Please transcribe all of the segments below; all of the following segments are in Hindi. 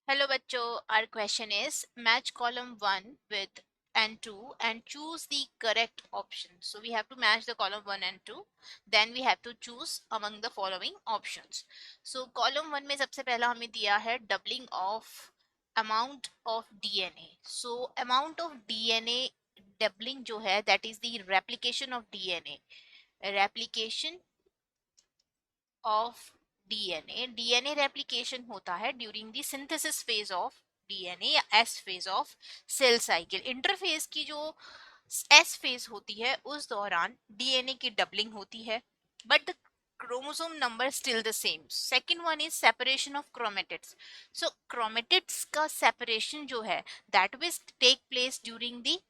Hello bachcho, our question is match column 1 with and 2 and choose the correct option. So we have to match the column 1 and 2, then we have to choose among the following options. So column 1 में सबसे पहला हमें दिया है doubling of amount of DNA. So amount of DNA doubling जो है that is the replication of DNA. Replication of DNA DNA replication होता है during the synthesis phase of DNA या S phase of cell cycle. Interphase की जो एस फेज होती है उस दौरान डीएनए की डबलिंग होती है but the chromosome number still the same. Second one is separation of chromatids. So chromatids का सेपरेशन जो है that will take place during the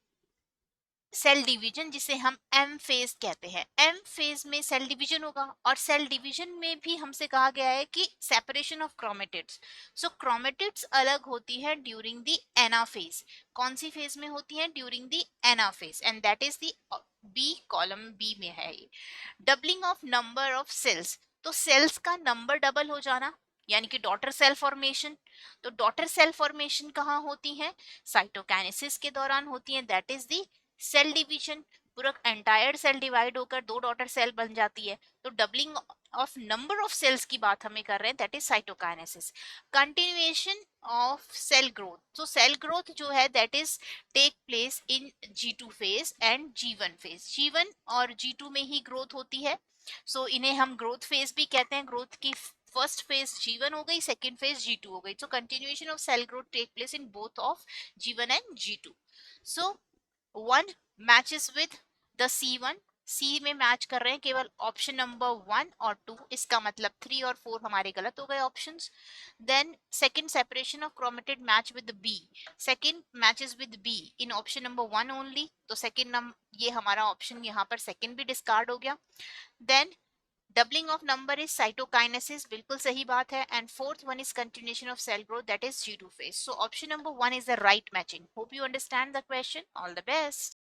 cell division जिसे हम एम फेज कहते हैं। एम फेज में सेल डिवीजन होगा और सेल डिवीजन में भी हमसे कहा गया है कि separation of chromatids. So chromatids अलग होती है ड्यूरिंग द एना फेज। कौन सी फेज में होती है? During the anaphase and that is the B, column B में है ये। Doubling of number of cells, तो सेल्स का नंबर डबल हो जाना यानी कि डॉटर सेल फॉर्मेशन। तो डॉटर सेल फॉर्मेशन कहाँ होती है? साइटोकाइनेसिस के दौरान होती है, that is the cell division. पूरा एंटायर सेल डिवाइड होकर दो डॉटर सेल बन जाती है। तो doubling of number of cells की बात हमें कर रहे हैं, that is cytokinesis. Continuation of cell growth, तो सेल ग्रोथ जो है that is take place in G2 phase and G1 phase. G1 और G2 में ही ग्रोथ होती है। सो इन्हें हम ग्रोथ फेज भी कहते हैं। ग्रोथ की फर्स्ट फेज G1 हो गई, सेकेंड फेज G2 हो गई। So continuation of cell growth take place in both of G1 and G2। So 1 matches with the C1, C में मैच कर रहे हैं केवल ऑप्शन नंबर 1 और 2, इसका मतलब 3 और 4 हमारे गलत हो गए options. Then second separation of chromatid match with B, second matches with B in option number 1 only, तो सेकंड नंबर ये हमारा ऑप्शन यहाँ पर सेकंड भी डिस्कार्ड हो गया। Then doubling of number is cytokinesis, बिल्कुल सही बात है। And fourth one is continuation of cell growth, that is G2 phase. So option number 1 is the right matching. Hope you understand the question. All the best.